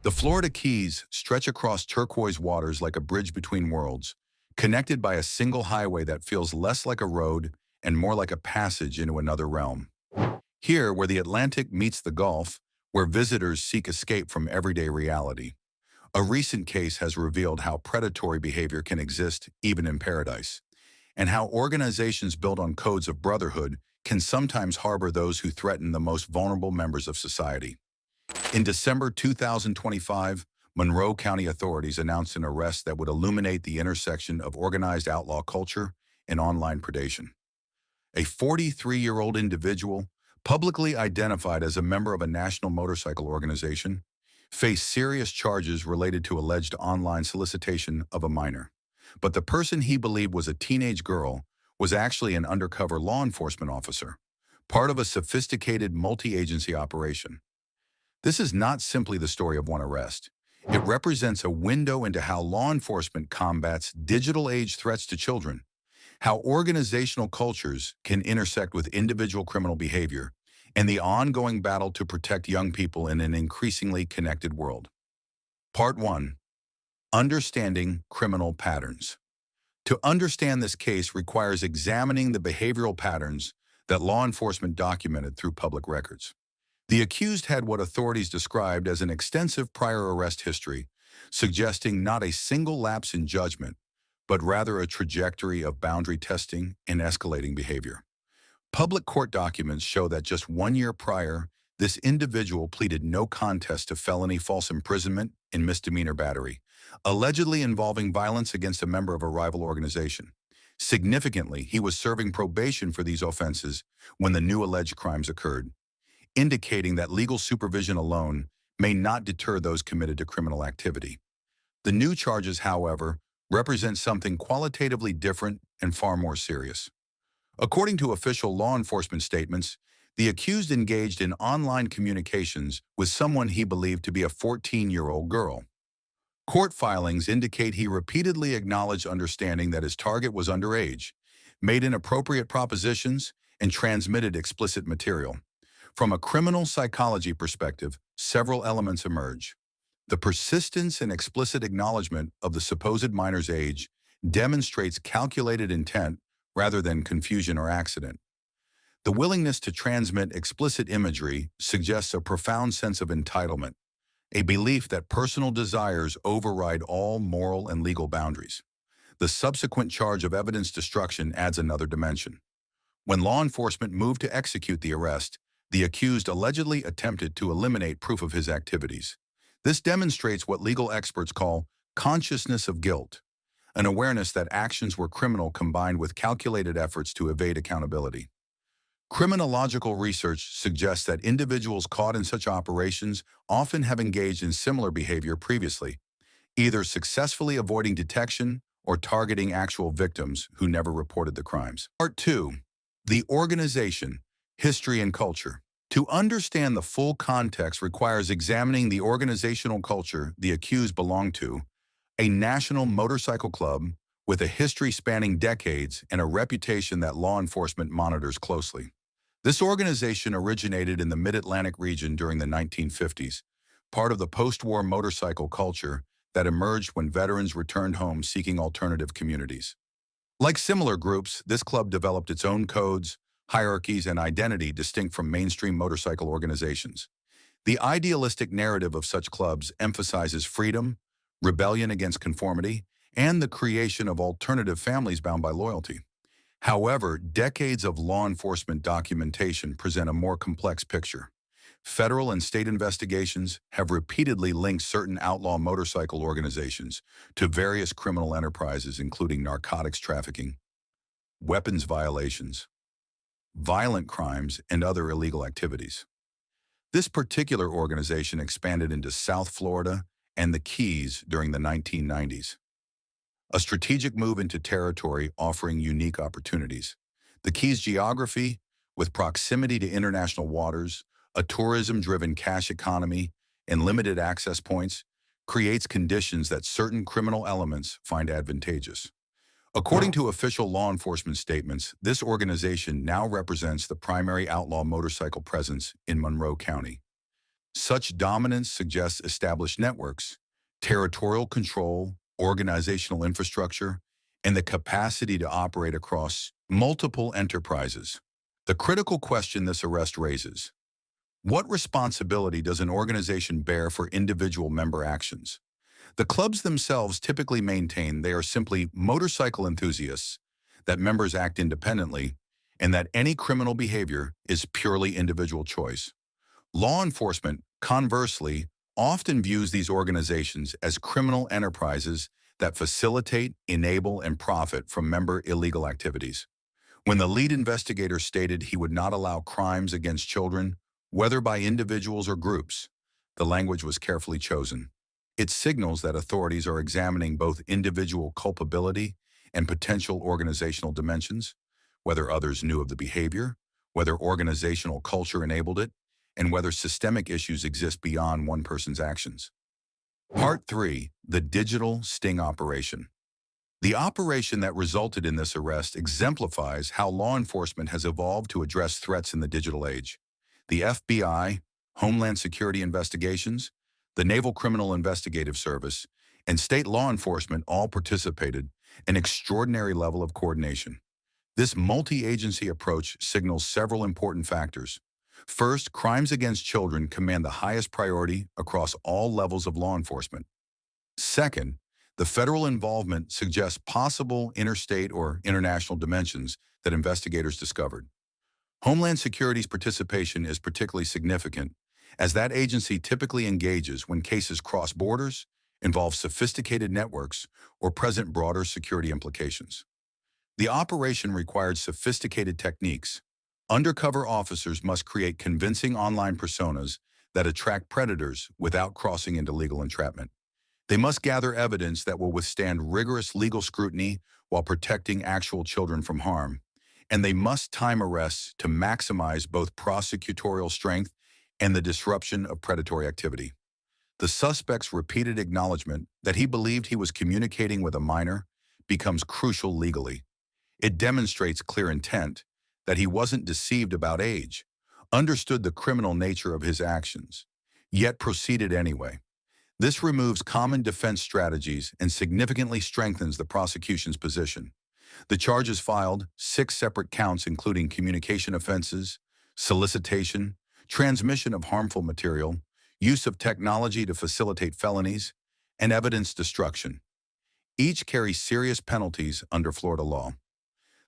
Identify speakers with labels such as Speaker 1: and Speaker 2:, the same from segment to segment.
Speaker 1: The Florida Keys stretch across turquoise waters like a bridge between worlds, connected by a single highway that feels less like a road and more like a passage into another realm. Here, where the Atlantic meets the Gulf, where visitors seek escape from everyday reality, a recent case has revealed how predatory behavior can exist even in paradise, and how organizations built on codes of brotherhood can sometimes harbor those who threaten the most vulnerable members of society. In December 2025, Monroe County authorities announced an arrest that would illuminate the intersection of organized outlaw culture and online predation. A 43-year-old individual, publicly identified as a member of a national motorcycle organization, faced serious charges related to alleged online solicitation of a minor. But the person he believed was a teenage girl was actually an undercover law enforcement officer, part of a sophisticated multi-agency operation. This is not simply the story of one arrest. It represents a window into how law enforcement combats digital age threats to children, how organizational cultures can intersect with individual criminal behavior, and the ongoing battle to protect young people in an increasingly connected world. Part 1. Understanding criminal patterns. To understand this case requires examining the behavioral patterns that law enforcement documented through public records. The accused had what authorities described as an extensive prior arrest history, suggesting not a single lapse in judgment, but rather a trajectory of boundary testing and escalating behavior. Public court documents show that just 1 year prior, this individual pleaded no contest to felony false imprisonment and misdemeanor battery, allegedly involving violence against a member of a rival organization. Significantly, he was serving probation for these offenses when the new alleged crimes occurred, indicating that legal supervision alone may not deter those committed to criminal activity. The new charges, however, represent something qualitatively different and far more serious. According to official law enforcement statements, the accused engaged in online communications with someone he believed to be a 14-year-old girl. Court filings indicate he repeatedly acknowledged understanding that his target was underage, made inappropriate propositions, and transmitted explicit material. From a criminal psychology perspective, several elements emerge. The persistence and explicit acknowledgement of the supposed minor's age demonstrates calculated intent rather than confusion or accident. The willingness to transmit explicit imagery suggests a profound sense of entitlement, a belief that personal desires override all moral and legal boundaries. The subsequent charge of evidence destruction adds another dimension. When law enforcement moved to execute the arrest, the accused allegedly attempted to eliminate proof of his activities. This demonstrates what legal experts call consciousness of guilt, an awareness that actions were criminal combined with calculated efforts to evade accountability. Criminological research suggests that individuals caught in such operations often have engaged in similar behavior previously, either successfully avoiding detection or targeting actual victims who never reported the crimes. Part 2. The organization, history, and culture. To understand the full context requires examining the organizational culture the accused belonged to, a national motorcycle club with a history spanning decades and a reputation that law enforcement monitors closely. This organization originated in the Mid-Atlantic region during the 1950s, part of the post-war motorcycle culture that emerged when veterans returned home seeking alternative communities. Like similar groups, this club developed its own codes, hierarchies, and identity distinct from mainstream motorcycle organizations. The idealistic narrative of such clubs emphasizes freedom, rebellion against conformity, and the creation of alternative families bound by loyalty. However, decades of law enforcement documentation present a more complex picture. Federal and state investigations have repeatedly linked certain outlaw motorcycle organizations to various criminal enterprises, including narcotics trafficking, weapons violations, violent crimes, and other illegal activities. This particular organization expanded into South Florida and the Keys during the 1990s, a strategic move into territory offering unique opportunities. The Keys' geography, with proximity to international waters, a tourism-driven cash economy, and limited access points, creates conditions that certain criminal elements find advantageous. According to official law enforcement statements, this organization now represents the primary outlaw motorcycle presence in Monroe County. Such dominance suggests established networks, territorial control, organizational infrastructure, and the capacity to operate across multiple enterprises. The critical question this arrest raises: what responsibility does an organization bear for individual member actions? The clubs themselves typically maintain they are simply motorcycle enthusiasts, that members act independently, and that any criminal behavior is purely individual choice. Law enforcement, conversely, often views these organizations as criminal enterprises that facilitate, enable, and profit from member illegal activities. When the lead investigator stated he would not allow crimes against children, whether by individuals or groups, the language was carefully chosen. It signals that authorities are examining both individual culpability and potential organizational dimensions, whether others knew of the behavior, whether organizational culture enabled it, and whether systemic issues exist beyond one person's actions. Part 3. The Digital Sting Operation. The operation that resulted in this arrest exemplifies how law enforcement has evolved to address threats in the digital age. The FBI, Homeland Security Investigations, the Naval Criminal Investigative Service, and state law enforcement all participated, an extraordinary level of coordination. This multi-agency approach signals several important factors. First, crimes against children command the highest priority across all levels of law enforcement. Second, the federal involvement suggests possible interstate or international dimensions that investigators discovered. Homeland Security's participation is particularly significant, as that agency typically engages when cases cross borders, involve sophisticated networks, or present broader security implications. The operation required sophisticated techniques. Undercover officers must create convincing online personas that attract predators without crossing into legal entrapment. They must gather evidence that will withstand rigorous legal scrutiny while protecting actual children from harm. And they must time arrests to maximize both prosecutorial strength and the disruption of predatory activity. The suspect's repeated acknowledgement that he believed he was communicating with a minor becomes crucial legally. It demonstrates clear intent, that he wasn't deceived about age, understood the criminal nature of his actions, yet proceeded anyway. This removes common defense strategies and significantly strengthens the prosecution's position. The charges filed, 6 separate counts including communication offenses, solicitation, transmission of harmful material, use of technology to facilitate felonies, and evidence destruction. Each carries serious penalties under Florida law.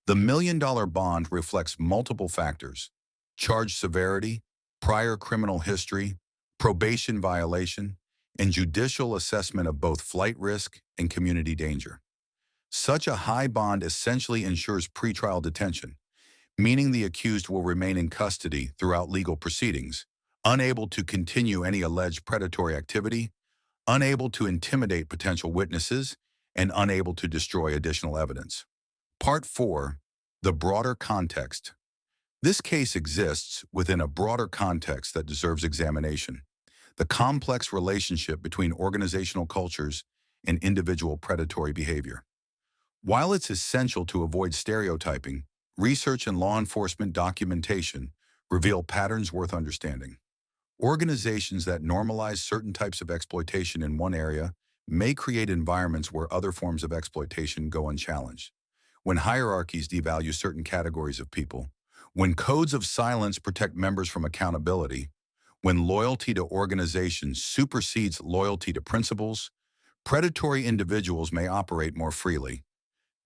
Speaker 1: The $1 million bond reflects multiple factors: charge severity, prior criminal history, probation violation, and judicial assessment of both flight risk and community danger. Such a high bond essentially ensures pretrial detention, meaning the accused will remain in custody throughout legal proceedings, unable to continue any alleged predatory activity, unable to intimidate potential witnesses, and unable to destroy additional evidence. Part 4. The Broader Context. This case exists within a broader context that deserves examination: the complex relationship between organizational cultures and individual predatory behavior. While it's essential to avoid stereotyping, research and law enforcement documentation reveal patterns worth understanding. Organizations that normalize certain types of exploitation in one area may create environments where other forms of exploitation go unchallenged. When hierarchies devalue certain categories of people, when codes of silence protect members from accountability, when loyalty to organizations supersedes loyalty to principles, predatory individuals may operate more freely.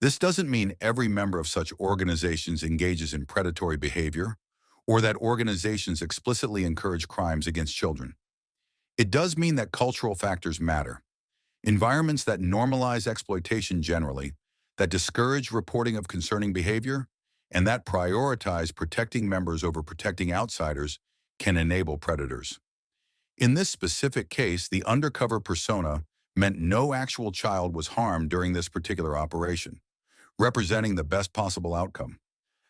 Speaker 1: This doesn't mean every member of such organizations engages in predatory behavior, or that organizations explicitly encourage crimes against children. It does mean that cultural factors matter. Environments that normalize exploitation generally, that discourage reporting of concerning behavior, and that prioritize protecting members over protecting outsiders can enable predators. In this specific case, the undercover persona meant no actual child was harmed during this particular operation, representing the best possible outcome.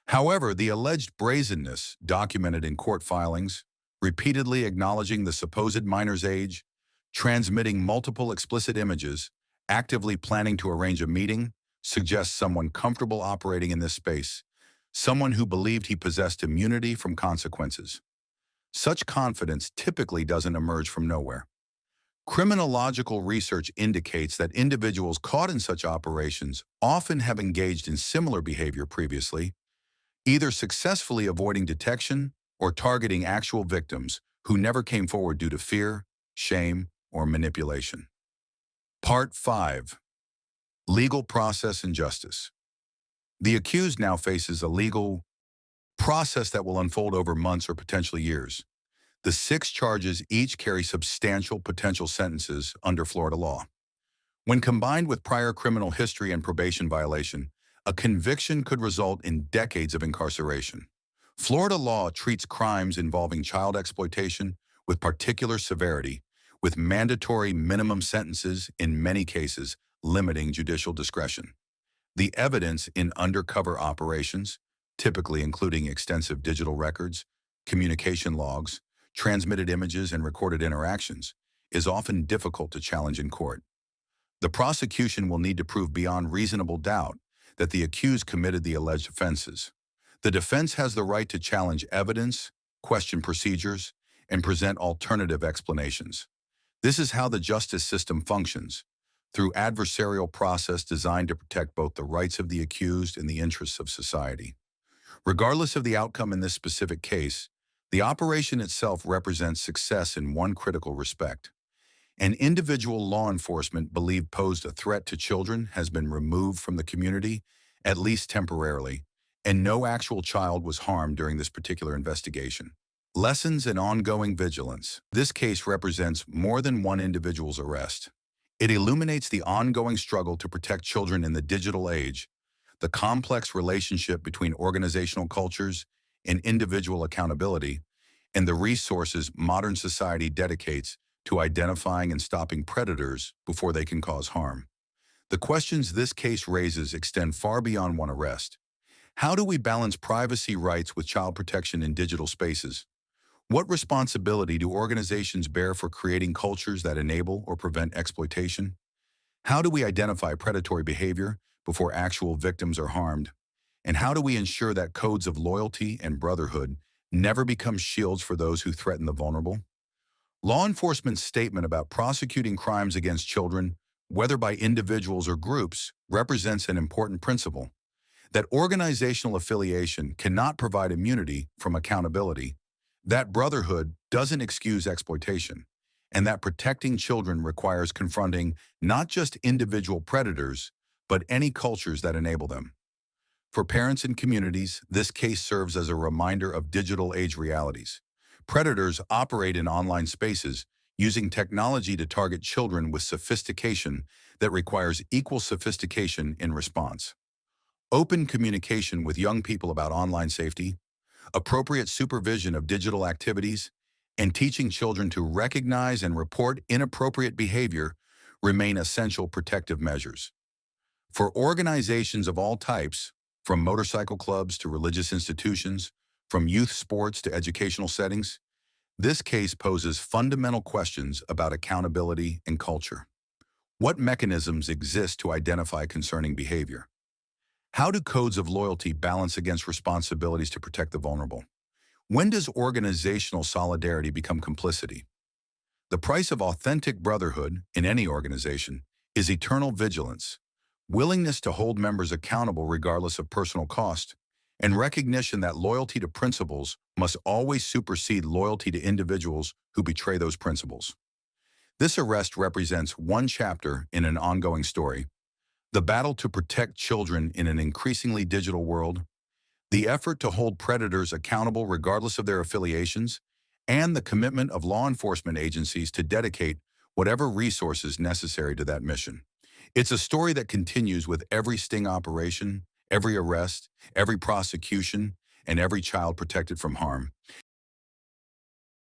Speaker 1: However, the alleged brazenness documented in court filings, repeatedly acknowledging the supposed minor's age, transmitting multiple explicit images, actively planning to arrange a meeting, suggests someone comfortable operating in this space, someone who believed he possessed immunity from consequences. Such confidence typically doesn't emerge from nowhere. Criminological research indicates that individuals caught in such operations often have engaged in similar behavior previously, either successfully avoiding detection or targeting actual victims who never came forward due to fear, shame, or manipulation. Part 5. Legal process and justice. The accused now faces a legal process that will unfold over months or potentially years. The 6 charges each carry substantial potential sentences under Florida law. When combined with prior criminal history and probation violation, a conviction could result in decades of incarceration. Florida law treats crimes involving child exploitation with particular severity, with mandatory minimum sentences in many cases limiting judicial discretion. The evidence in undercover operations, typically including extensive digital records, communication logs, transmitted images, and recorded interactions, is often difficult to challenge in court. The prosecution will need to prove beyond reasonable doubt that the accused committed the alleged offenses. The defense has the right to challenge evidence, question procedures, and present alternative explanations. This is how the justice system functions, through adversarial process designed to protect both the rights of the accused and the interests of society. Regardless of the outcome in this specific case, the operation itself represents success in one critical respect. An individual law enforcement believed posed a threat to children has been removed from the community, at least temporarily, and no actual child was harmed during this particular investigation. Lessons in ongoing vigilance. This case represents more than one individual's arrest. It illuminates the ongoing struggle to protect children in the digital age, the complex relationship between organizational cultures and individual accountability, and the resources modern society dedicates to identifying and stopping predators before they can cause harm. The questions this case raises extend far beyond one arrest. How do we balance privacy rights with child protection in digital spaces? What responsibility do organizations bear for creating cultures that enable or prevent exploitation? How do we identify predatory behavior before actual victims are harmed? And how do we ensure that codes of loyalty and brotherhood never become shields for those who threaten the vulnerable? Law enforcement's statement about prosecuting crimes against children, whether by individuals or groups, represents an important principle: that organizational affiliation cannot provide immunity from accountability, that brotherhood doesn't excuse exploitation, and that protecting children requires confronting not just individual predators, but any cultures that enable them. For parents and communities, this case serves as a reminder of digital age realities. Predators operate in online spaces, using technology to target children with sophistication that requires equal sophistication in response. Open communication with young people about online safety, appropriate supervision of digital activities, and teaching children to recognize and report inappropriate behavior remain essential protective measures. For organizations of all types, from motorcycle clubs to religious institutions, from youth sports to educational settings, this case poses fundamental questions about accountability and culture. What mechanisms exist to identify concerning behavior? How do codes of loyalty balance against responsibilities to protect the vulnerable? When does organizational solidarity become complicity? The price of authentic brotherhood in any organization is eternal vigilance, willingness to hold members accountable regardless of personal cost, and recognition that loyalty to principles must always supersede loyalty to individuals who betray those principles. This arrest represents one chapter in an ongoing story: the battle to protect children in an increasingly digital world, the effort to hold predators accountable regardless of their affiliations, and the commitment of law enforcement agencies to dedicate whatever resources necessary to that mission. It's a story that continues with every sting operation, every arrest, every prosecution, and every child protected from harm.